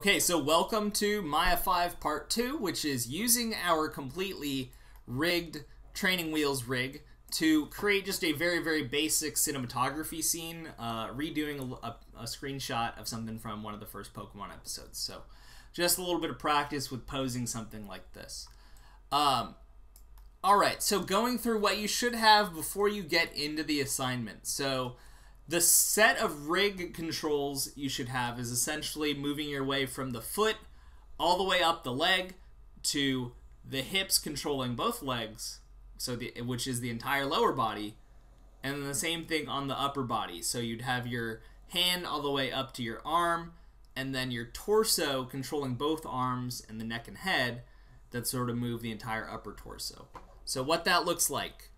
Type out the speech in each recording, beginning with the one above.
Okay, so welcome to Maya 5 Part 2, which is using our completely rigged training wheels rig to create just a very, very basic cinematography scene, redoing a screenshot of something from one of the first Pokemon episodes. So just a little bit of practice with posing something like this. Alright, so going through what you should have before you get into the assignment. So the set of rig controls you should have is essentially moving your way from the foot all the way up the leg to the hips controlling both legs, which is the entire lower body, and then the same thing on the upper body. So you'd have your hand all the way up to your arm, and then your torso controlling both arms and the neck and head that sort of move the entire upper torso. So what that looks like.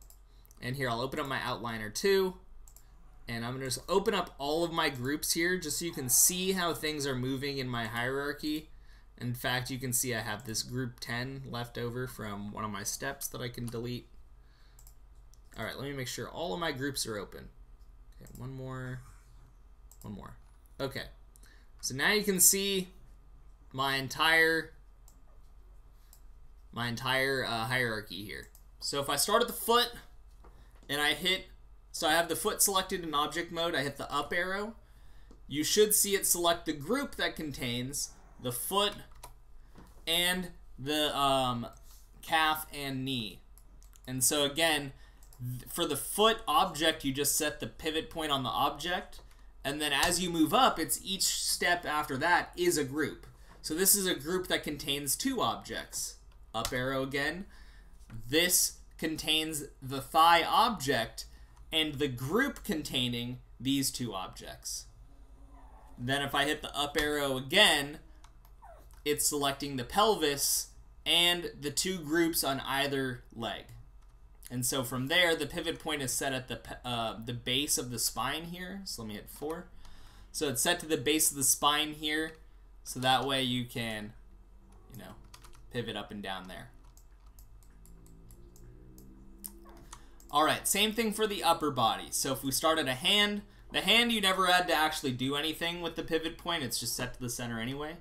And here, I'll open up my outliner too. And I'm going to just open up all of my groups here just so you can see how things are moving in my hierarchy. In fact, you can see I have this group 10 left over from one of my steps that I can delete. Alright, let me make sure all of my groups are open. Okay, one more. Okay, so now you can see my entire hierarchy here. So if I start at the foot and so I have the foot selected in object mode, I hit the up arrow. You should see it select the group that contains the foot and the calf and knee. And so again, for the foot object, you just set the pivot point on the object. And then as you move up, it's each step after that is a group. So this is a group that contains two objects. Up arrow again. This contains the thigh object and the group containing these two objects. Then if I hit the up arrow again, it's selecting the pelvis and the two groups on either leg. And so from there, the pivot point is set at the base of the spine here. So let me hit 4. So it's set to the base of the spine here, so that way you can, pivot up and down there. Alright, same thing for the upper body. So if we start at a hand, the hand you never had to actually do anything with the pivot point, it's just set to the center anyway.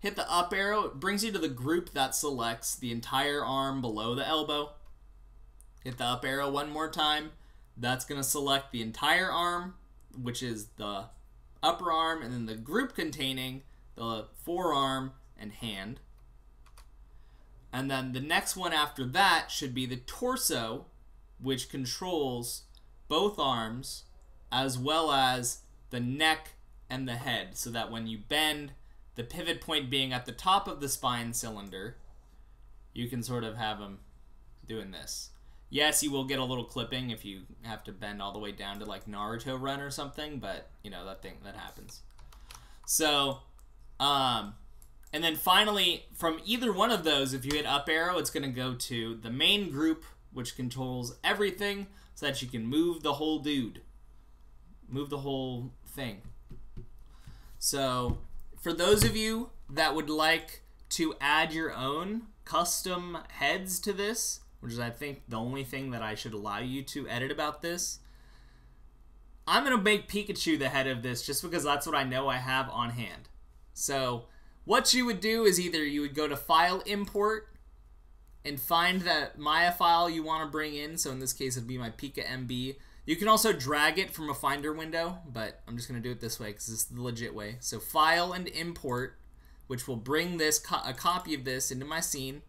Hit the up arrow, it brings you to the group that selects the entire arm below the elbow. Hit the up arrow one more time, that's going to select the entire arm, which is the upper arm, and then the group containing the forearm and hand. And then the next one after that should be the torso, which controls both arms as well as the neck and the head, so that when you bend, the pivot point being at the top of the spine cylinder, you can sort of have them doing this. Yes, you will get a little clipping if you have to bend all the way down to like Naruto run or something, but that happens. So, and then finally, from either one of those, if you hit up arrow, it's going to go to the main group, which controls everything, so that you can move the whole dude. Move the whole thing. So, for those of you that would like to add your own custom heads to this, which is, I think, the only thing that I should allow you to edit about this, I'm going to make Pikachu the head of this just because that's what I know I have on hand. So what you would do is either you would go to File, Import, and find that Maya file you want to bring in. So in this case, it would be my Pika MB. You can also drag it from a Finder window, but I'm just going to do it this way because this is the legit way. So File and Import, which will bring this a copy of this into my scene.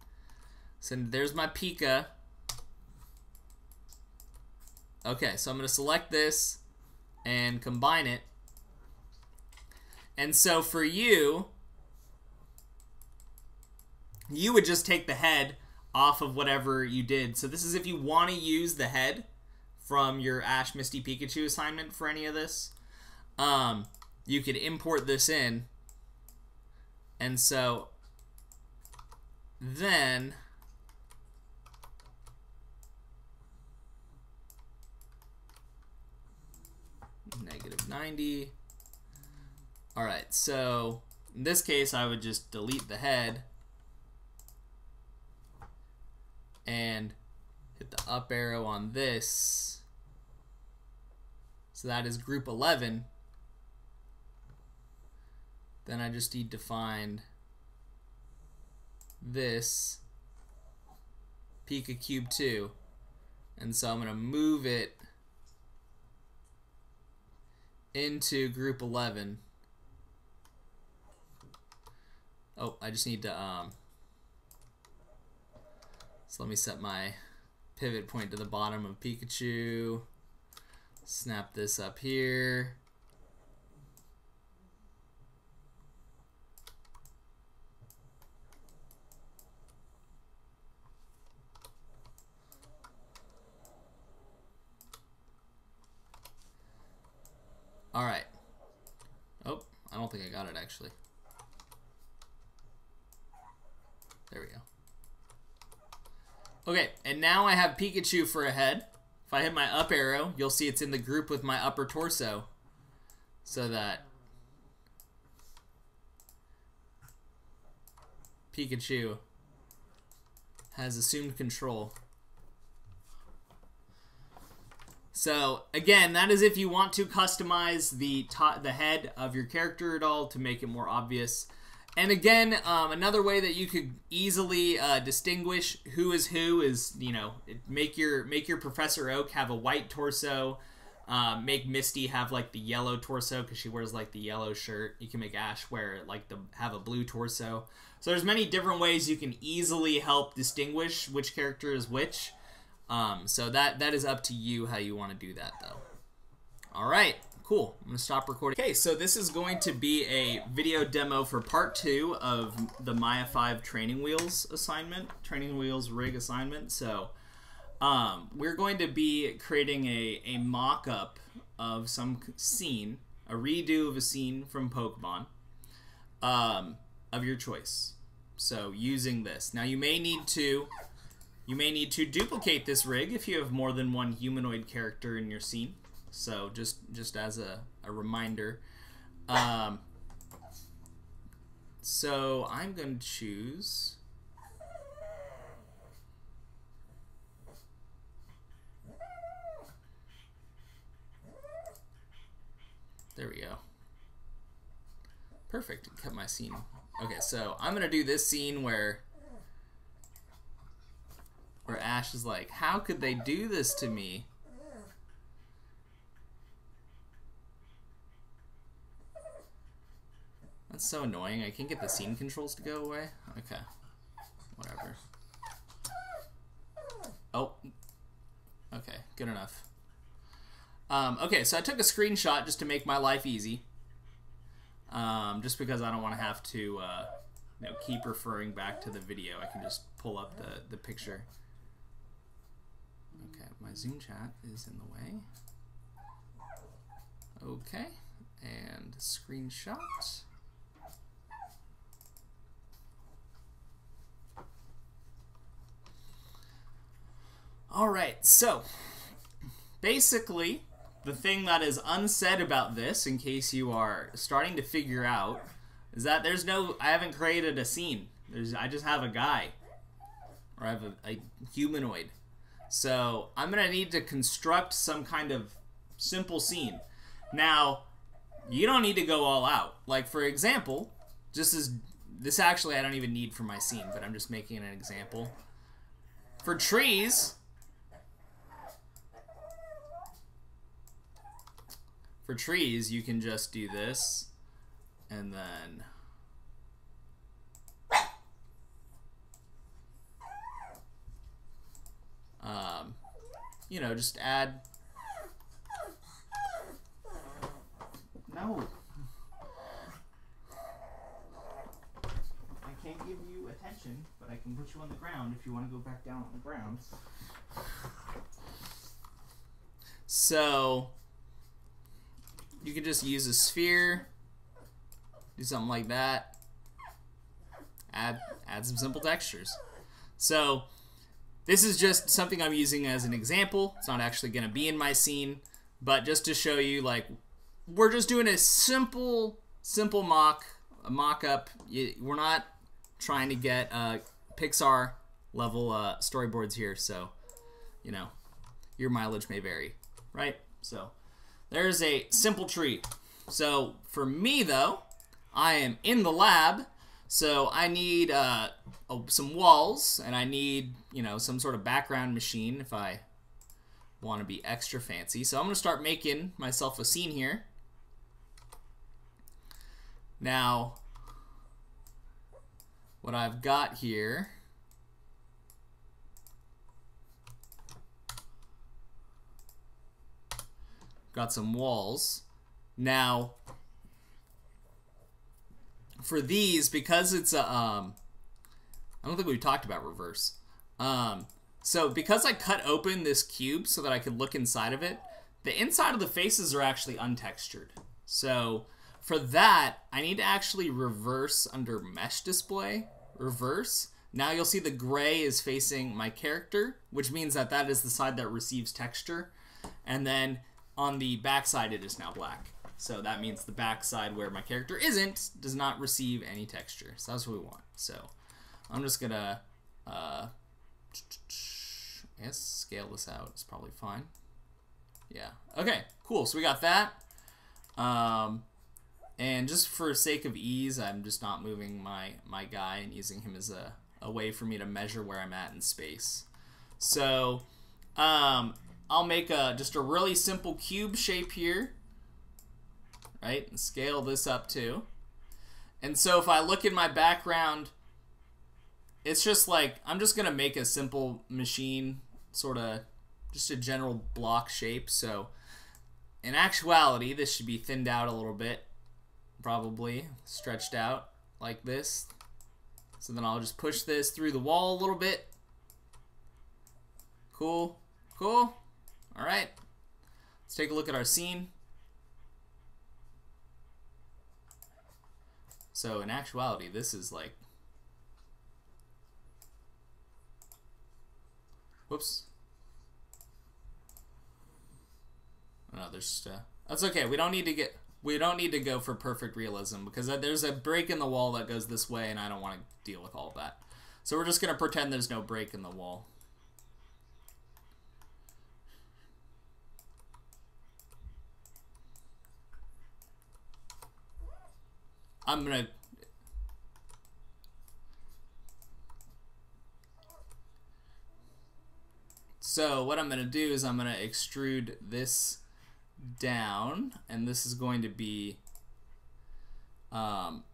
So there's my Pika. Okay, so I'm going to select this and combine it. And so for you would just take the head off of whatever you did. So this is if you want to use the head from your Ash Misty Pikachu assignment for any of this. You could import this in. And so then -90. Alright, so in this case I would just delete the head and hit the up arrow on this. So that is group 11. then I just need to find this Pika Cube 2. And so I'm going to move it into group 11. Oh, I just need to, so let me set my pivot point to the bottom of Pikachu. Snap this up here. All right. Oh, I don't think I got it actually. There we go. Okay, and now I have Pikachu for a head. If I hit my up arrow, you'll see it's in the group with my upper torso. So that Pikachu has assumed control. So again, that is if you want to customize the head of your character at all to make it more obvious. And again, another way that you could easily distinguish who is, you know, make your Professor Oak have a white torso, make Misty have like the yellow torso because she wears like the yellow shirt. You can make Ash wear like have a blue torso. So there's many different ways you can easily help distinguish which character is which. So that is up to you how you want to do that though. All right. Cool. I'm going to stop recording. Okay, so this is going to be a video demo for part 2 of the Maya 5 training wheels assignment, training wheels rig assignment. So we're going to be creating a mock-up of some scene, a redo of a scene from Pokemon of your choice. So using this. Now you may need to duplicate this rig if you have more than one humanoid character in your scene. So just as a reminder, so I'm going to choose there we go. Perfect. Cut my scene. Okay, so I'm going to do this scene where Ash is like, how could they do this to me? That's so annoying. I can't get the scene controls to go away. Okay. Whatever. Oh. Okay, good enough. Okay, so I took a screenshot just to make my life easy. Just because I don't want to have to you know, keep referring back to the video. I can just pull up the picture. Okay, my Zoom chat is in the way. Okay, and screenshot. Alright, so basically the thing that is unsaid about this, in case you are starting to figure out, is that I haven't created a scene. I just have a guy. Or I have a humanoid. So I'm going to need to construct some kind of simple scene. Now, you don't need to go all out. Like, for example, this actually I don't even need for my scene, but I'm just making an example. For trees, you can just do this, and then you know, just add. No. I can't give you attention, but I can put you on the ground if you want to go back down on the ground. So you can just use a sphere, do something like that, add some simple textures. So this is just something I'm using as an example. It's not actually going to be in my scene, but just to show you, like, we're just doing a simple mock-up. We're not trying to get Pixar level storyboards here, so, you know, your mileage may vary, right? So there's a simple tree. So for me, though, I am in the lab, so I need some walls, and I need, you know, some sort of background machine if I want to be extra fancy. So I'm going to start making myself a scene here. Now, what I've got here, got some walls. Now, for these, because it's a, I don't think we've talked about reverse. So because I cut open this cube so that I could look inside of it, the inside of the faces are actually untextured. So for that, I need to actually reverse under mesh display, reverse. Now you'll see the gray is facing my character, which means that that is the side that receives texture. And then on the back side, it is now black. So that means the back side where my character isn't does not receive any texture. So that's what we want. So I'm just gonna, I guess scale this out. It's probably fine. Yeah. Okay, cool. So we got that. And just for sake of ease, I'm just not moving my guy and using him as a way for me to measure where I'm at in space. So I'll make just a really simple cube shape here, right? And scale this up too. And so if I look in my background, it's just like, I'm just gonna make a simple machine, sort of just a general block shape. So in actuality, this should be thinned out a little bit, probably stretched out like this. So then I'll just push this through the wall a little bit. Cool, cool. All right, let's take a look at our scene. So in actuality, this is like, whoops. No, there's that's okay. We don't need to go for perfect realism because there's a break in the wall that goes this way, and I don't want to deal with all of that. So we're just gonna pretend there's no break in the wall. So what I'm gonna do is I'm gonna extrude this down, and this is going to be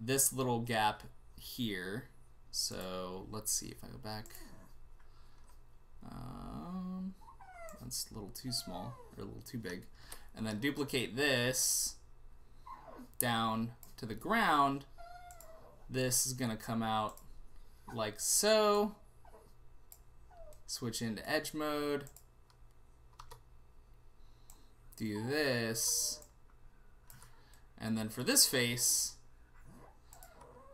this little gap here. So let's see if I go back. That's a little too small, or a little too big. And then duplicate this down to the ground. This is gonna come out like so. Switch into edge mode. Do this. And then for this face,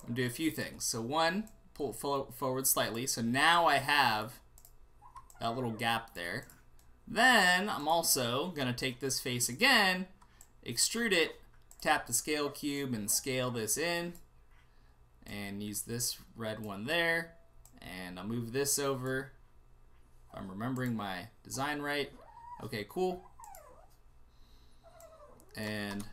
I'm gonna do a few things. So one, pull it forward slightly. So now I have that little gap there. Then I'm also gonna take this face again, extrude it, tap the scale cube and scale this in, and use this red one there, and I'll move this over. If I'm remembering my design right. Okay, cool. And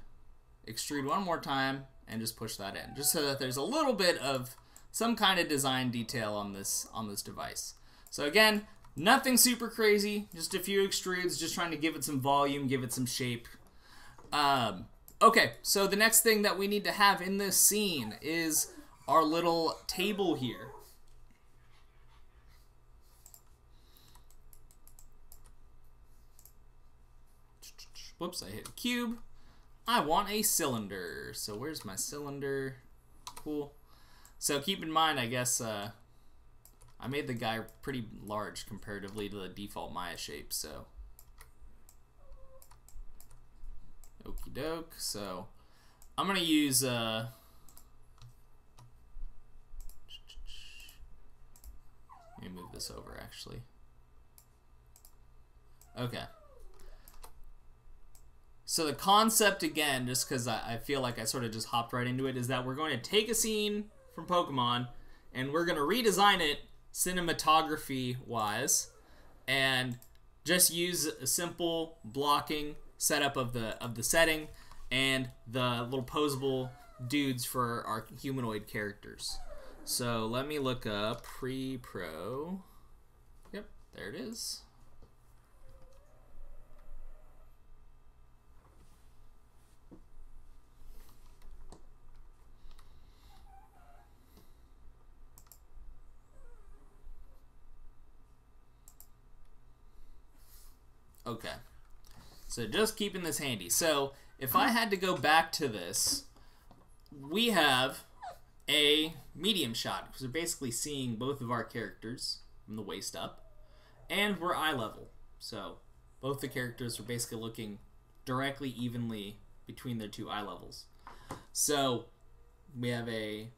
extrude one more time and just push that in, just so that there's a little bit of some kind of design detail on this device. So again, nothing super crazy, just a few extrudes, just trying to give it some volume, give it some shape. Okay, so the next thing that we need to have in this scene is our little table here. Whoops, I hit a cube. I want a cylinder. So where's my cylinder? Cool. So keep in mind, I guess, I made the guy pretty large comparatively to the default Maya shape, so. Okie doke. So I'm gonna use, let me move this over actually. Okay. So the concept, again, just because I feel like I sort of just hopped right into it, is that we're going to take a scene from Pokemon and we're going to redesign it cinematography-wise and just use a simple blocking setup of the setting and the little posable dudes for our humanoid characters. So let me look up pre-pro. Yep, there it is. Okay, so just keeping this handy. So if I had to go back to this, we have a medium shot because we're basically seeing both of our characters from the waist up, and we're eye level. So both the characters are basically looking directly evenly between their two eye levels. So we have a,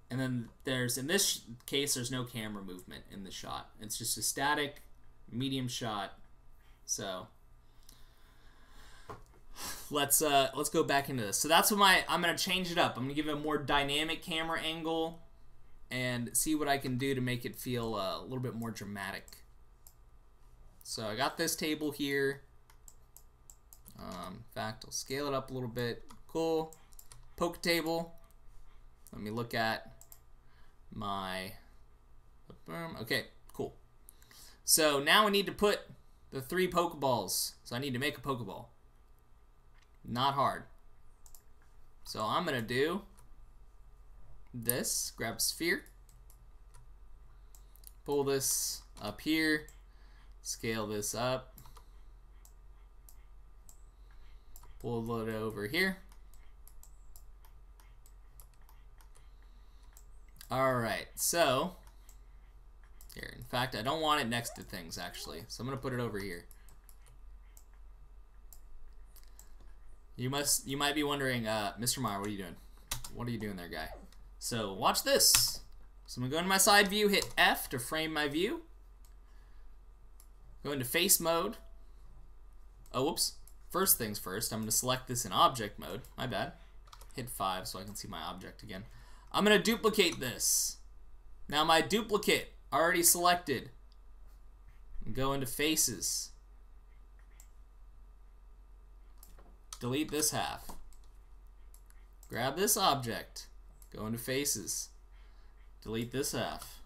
and then there's, in this case, there's no camera movement in the shot. It's just a static medium shot. So let's go back into this. So that's what I'm gonna change it up. I'm gonna give it a more dynamic camera angle and see what I can do to make it feel a little bit more dramatic. So I got this table here. In fact, I'll scale it up a little bit. Cool. Poke table. Let me look at my, okay, cool. So now we need to put the 3 Pokeballs. So I need to make a Pokeball. Not hard. So I'm gonna do this, grab sphere, pull this up here, scale this up, pull it over here. Alright, so here, in fact, I don't want it next to things actually, so I'm gonna put it over here. You might be wondering, Mr. Meyer, what are you doing? What are you doing there, guy? So watch this. So I'm gonna go into my side view, hit F to frame my view. Go into face mode. Oh, whoops. First things first, I'm gonna select this in object mode. My bad. Hit 5 so I can see my object again. I'm gonna duplicate this. Now my duplicate already selected. Go into faces. Delete this half. Grab this object. Go into faces. Delete this half.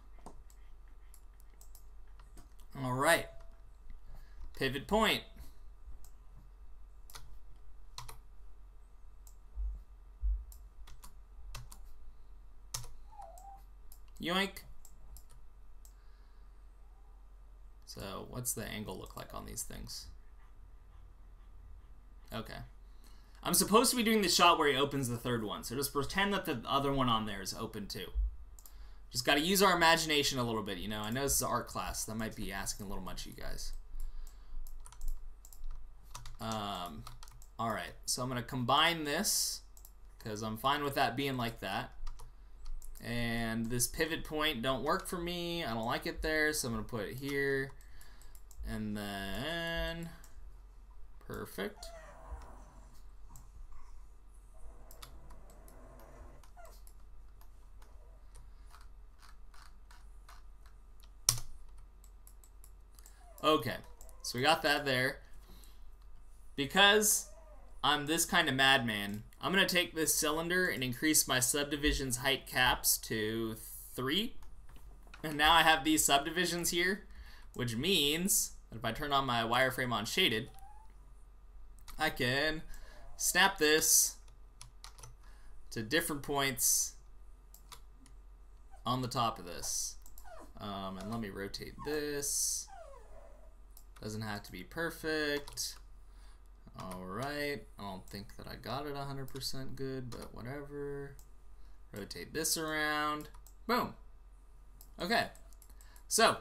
Alright. Pivot point. Yoink. So what's the angle look like on these things? Okay. I'm supposed to be doing the shot where he opens the third one, so just pretend that the other one on there is open too. Just got to use our imagination a little bit, you know. I know this is an art class. That might be asking a little much of you guys. Alright, so I'm going to combine this, because I'm fine with that being like that. And this pivot point don't work for me. I don't like it there, so I'm going to put it here. And then... perfect. Okay, so we got that there. Because I'm this kind of madman, I'm going to take this cylinder and increase my subdivision's height caps to 3. And now I have these subdivisions here, which means that if I turn on my wireframe on shaded, I can snap this to different points on the top of this. And let me rotate this. Doesn't have to be perfect. Alright, I don't think that I got it 100% good, but whatever. Rotate this around. Boom. Okay. So,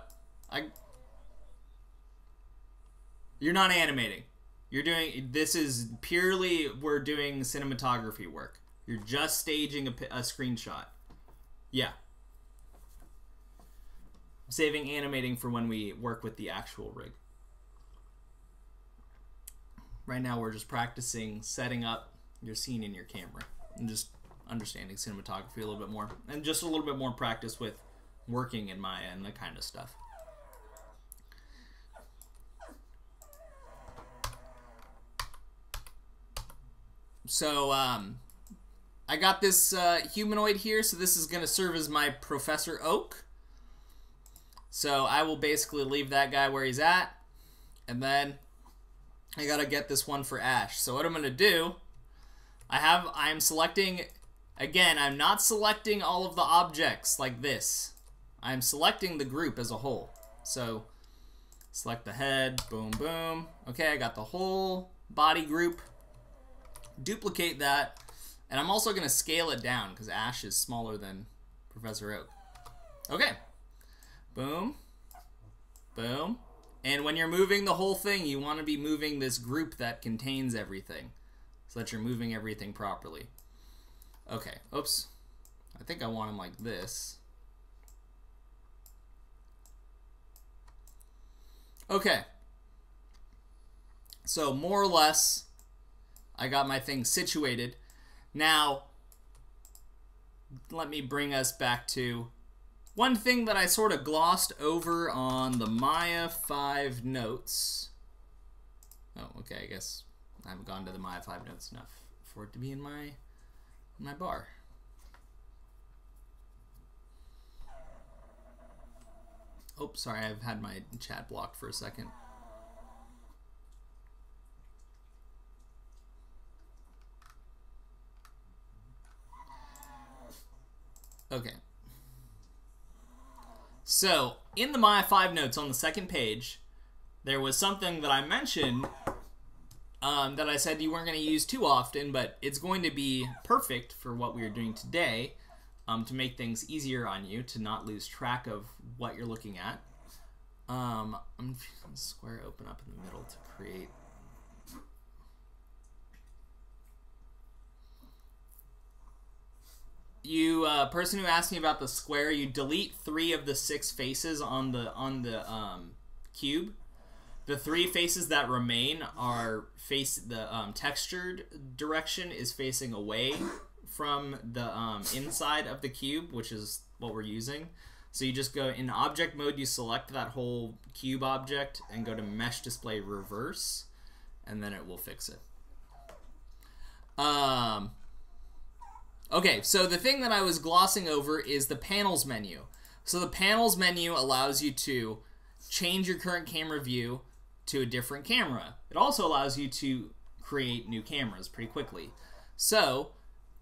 you're not animating. You're doing, this is purely, we're doing cinematography work. You're just staging a screenshot. Yeah. I'm saving animating for when we work with the actual rig. Right now we're just practicing setting up your scene in your camera and just understanding cinematography a little bit more, and just a little bit more practice with working in Maya and that kind of stuff. So I got this humanoid here, so this is going to serve as my Professor Oak. So I will basically leave that guy where he's at. And then I got to get this one for Ash. So what I'm going to do, I'm selecting, again, I'm not selecting all of the objects like this. I'm selecting the group as a whole. So select the head, boom, boom. Okay, I got the whole body group. Duplicate that. And I'm also going to scale it down because Ash is smaller than Professor Oak. Okay. Boom. Boom. And when you're moving the whole thing, you want to be moving this group that contains everything so that you're moving everything properly. Okay. Oops. I think I want them like this. Okay. So more or less, I got my thing situated. Now, let me bring us back to one thing that I sort of glossed over on the Maya 5 notes. Oh, okay, I guess I haven't gone to the Maya 5 notes enough for it to be in my bar. Oh, sorry, I've had my chat blocked for a second. Okay. So, in the Maya 5 notes on the second page, there was something that I mentioned that I said you weren't going to use too often, but it's going to be perfect for what we are doing today to make things easier on you, to not lose track of what you're looking at. I'm going to square open up in the middle to create... You person who asked me about the square, you delete 3 of the 6 faces on the cube. The 3 faces that remain are the textured direction is facing away from the inside of the cube, which is what we're using. So you just go in object mode, you select that whole cube object and go to mesh display reverse, and then it will fix it. Okay, so the thing that I was glossing over is the panels menu. So the panels menu allows you to change your current camera view to a different camera. It also allows you to create new cameras pretty quickly. So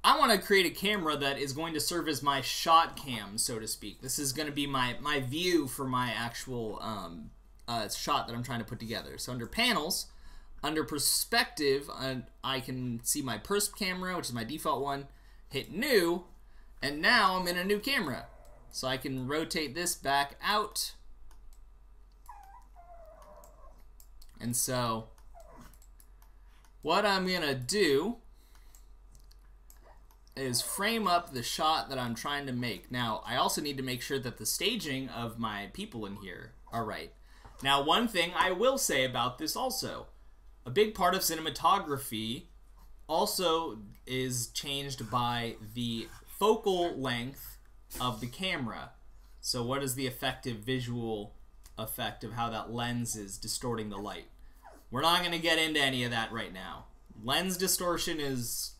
I want to create a camera that is going to serve as my shot cam, so to speak. This is going to be my view for my actual shot that I'm trying to put together. So under panels, under perspective, I can see my persp camera, which is my default one. Hit new, and now I'm in a new camera. So I can rotate this back out. And so what I'm gonna do is frame up the shot that I'm trying to make. Now, I also need to make sure that the staging of my people in here are right. Now, one thing I will say about this also, a big part of cinematography also is changed by the focal length of the camera. So what is the effective visual effect of how that lens is distorting the light? We're not going to get into any of that right now. Lens distortion is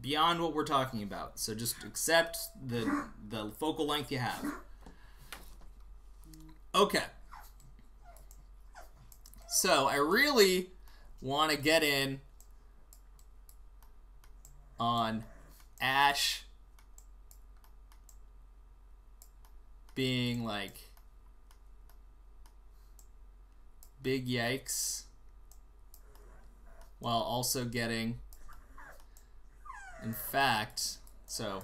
beyond what we're talking about. So just accept the focal length you have. Okay. So I really want to get in on Ash being like big yikes while also getting, in fact, so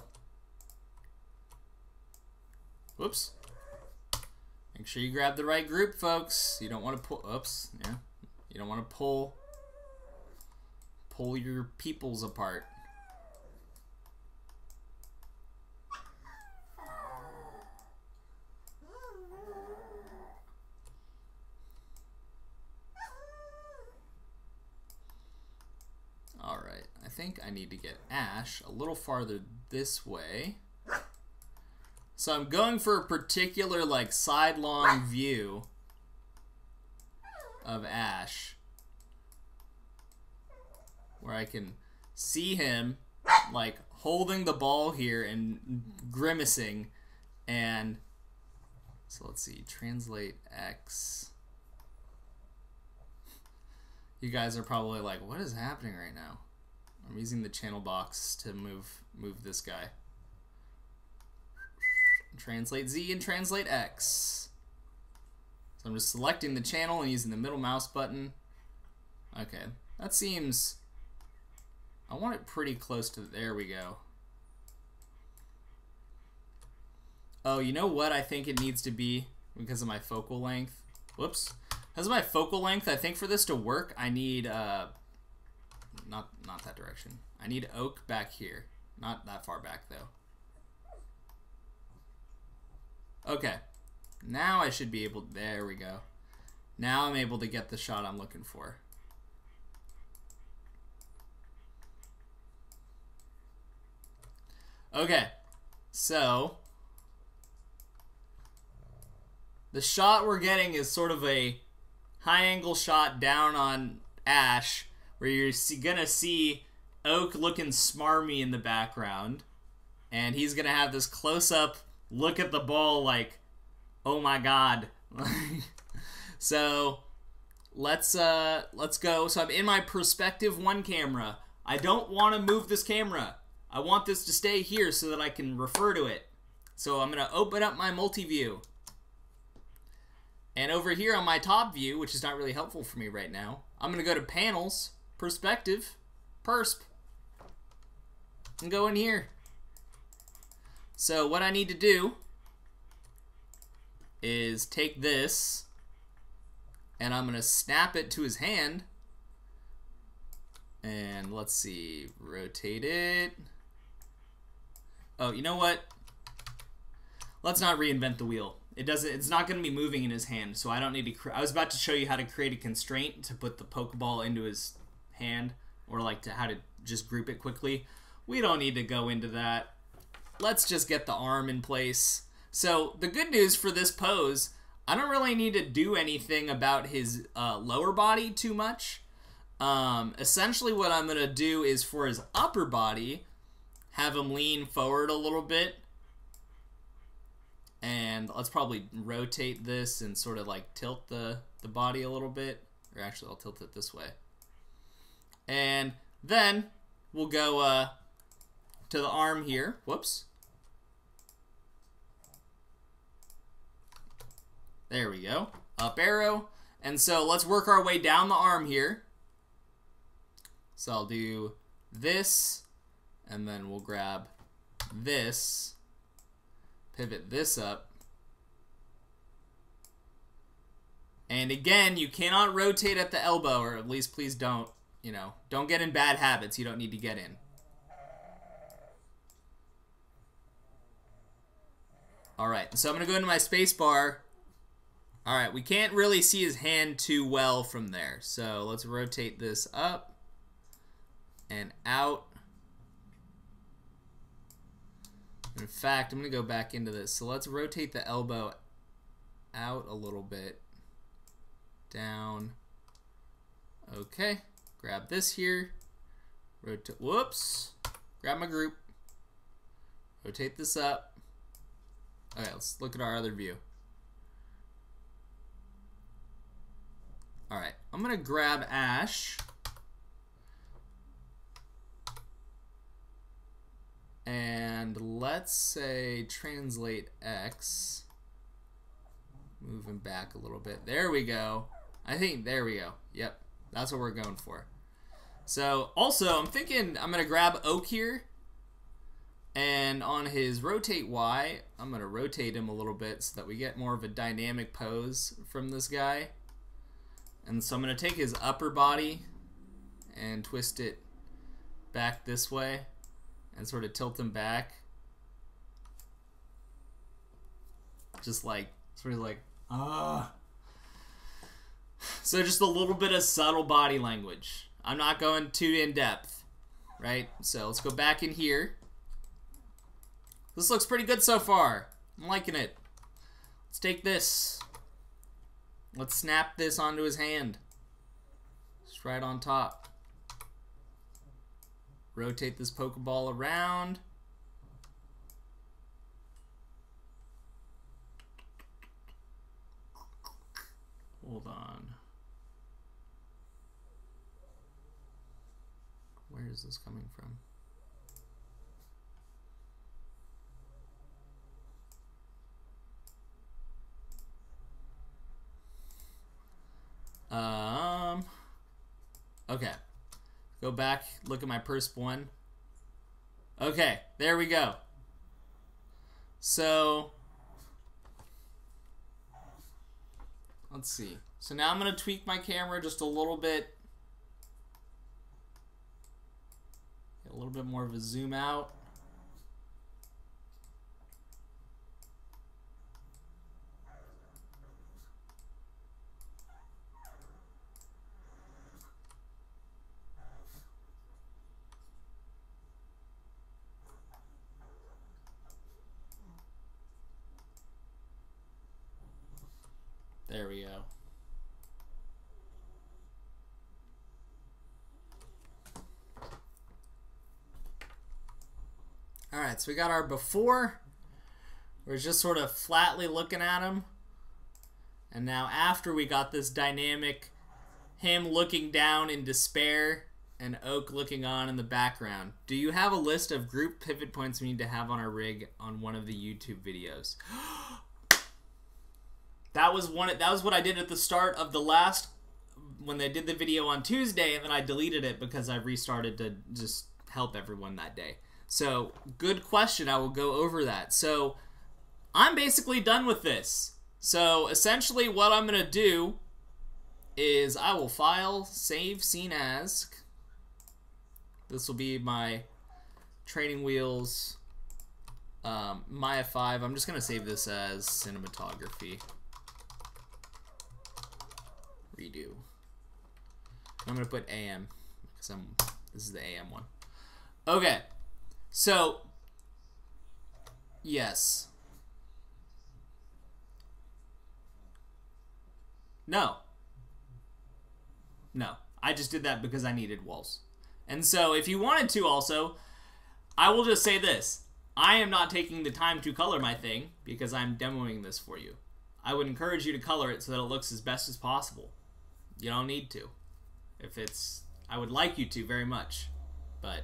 whoops, make sure you grab the right group, folks. You don't want to pull, oops, yeah, you don't want to pull your peoples apart. Alright, I think I need to get Ash a little farther this way. So I'm going for a particular like sidelong view of Ash where I can see him like holding the ball here and grimacing. And so let's see, translate X. You guys are probably like, what is happening right now? I'm using the channel box to move this guy. Translate Z and translate X. So I'm just selecting the channel and using the middle mouse button. Okay, that seems... I want it pretty close to... There we go. Oh, you know what I think it needs to be because of my focal length? Whoops. Because of my focal length, I think for this to work, I need... Not that direction. I need oak back here. Not that far back, though. Okay. Now I should be able... There we go. Now I'm able to get the shot I'm looking for. Okay. So... the shot we're getting is sort of a high-angle shot down on Ash, where you're gonna see Oak looking smarmy in the background, and he's gonna have this close-up look at the ball like, oh my god. So let's go. So I'm in my perspective 1 camera. I don't want to move this camera. I want this to stay here so that I can refer to it. So I'm gonna open up my multi-view. And over here on my top view, which is not really helpful for me right now, I'm going to go to Panels, Perspective, Persp, and go in here. So what I need to do is take this, and I'm going to snap it to his hand. And let's see, rotate it. Oh, you know what? Let's not reinvent the wheel. It's not going to be moving in his hand, so I don't need to... I was about to show you how to create a constraint to put the Pokeball into his hand, or like how to just group it quickly. We don't need to go into that. Let's just get the arm in place. So the good news for this pose, I don't really need to do anything about his lower body too much. Essentially what I'm going to do is for his upper body, have him lean forward a little bit. And let's probably rotate this and sort of like tilt the body a little bit. Or actually, I'll tilt it this way. And then we'll go to the arm here. Whoops. There we go. Up arrow. And so let's work our way down the arm here. So I'll do this. And then we'll grab this. Pivot this up. And again, you cannot rotate at the elbow, or at least please don't, you know, don't get in bad habits you don't need to get in. Alright, so I'm going to go into my space bar. Alright, we can't really see his hand too well from there. So let's rotate this up and out. In fact, I'm going to go back into this. So let's rotate the elbow out a little bit. Down. Okay. Grab this here. Rotate. Whoops. Grab my group. Rotate this up. Okay, let's look at our other view. Alright, I'm going to grab Ash. And let's say translate X. Move him back a little bit. There we go. I think, there we go. Yep, that's what we're going for. So, also, I'm thinking I'm going to grab Oak here. And on his rotate Y, I'm going to rotate him a little bit so that we get more of a dynamic pose from this guy. And so I'm going to take his upper body and twist it back this way and sort of tilt him back. Just like, sort of like, ah. So just a little bit of subtle body language. I'm not going too in depth, right? So let's go back in here. This looks pretty good so far. I'm liking it. Let's take this. Let's snap this onto his hand. Just right on top. rotate this Pokeball around. Hold on. Where is this coming from? Okay. Go back, look at my first one. Okay, there we go. So, let's see. So now I'm going to tweak my camera just a little bit. Get a little bit more of a zoom out. There we go. Alright, so we got our before. We're just sort of flatly looking at him. And now after, we got this dynamic, him looking down in despair and Oak looking on in the background. Do you have a list of group pivot points we need to have on our rig on one of the YouTube videos? That was what I did at the start of the last, when they did the video on Tuesday, and then I deleted it because I restarted to just help everyone that day. So, good question. I will go over that. So, I'm basically done with this. So, essentially what I'm going to do is I will file, save scene as. This will be my training wheels, Maya 5. I'm just going to save this as cinematography. Redo. I'm gonna put AM because this is the AM one. Okay, so yes, no, I just did that because I needed walls. And so if you wanted to also, I will just say this: I am not taking the time to color my thing because I'm demoing this for you. I would encourage you to color it so that it looks as best as possible. You don't need to. If it's, I would like you to very much, but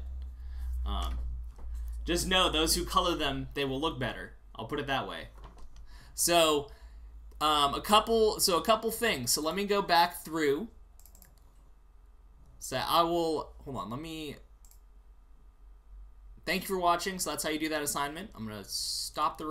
just know those who color them, they will look better. I'll put it that way. So a couple things. So let me go back through. So I will, hold on, let me, thank you for watching. So that's how you do that assignment. I'm gonna stop the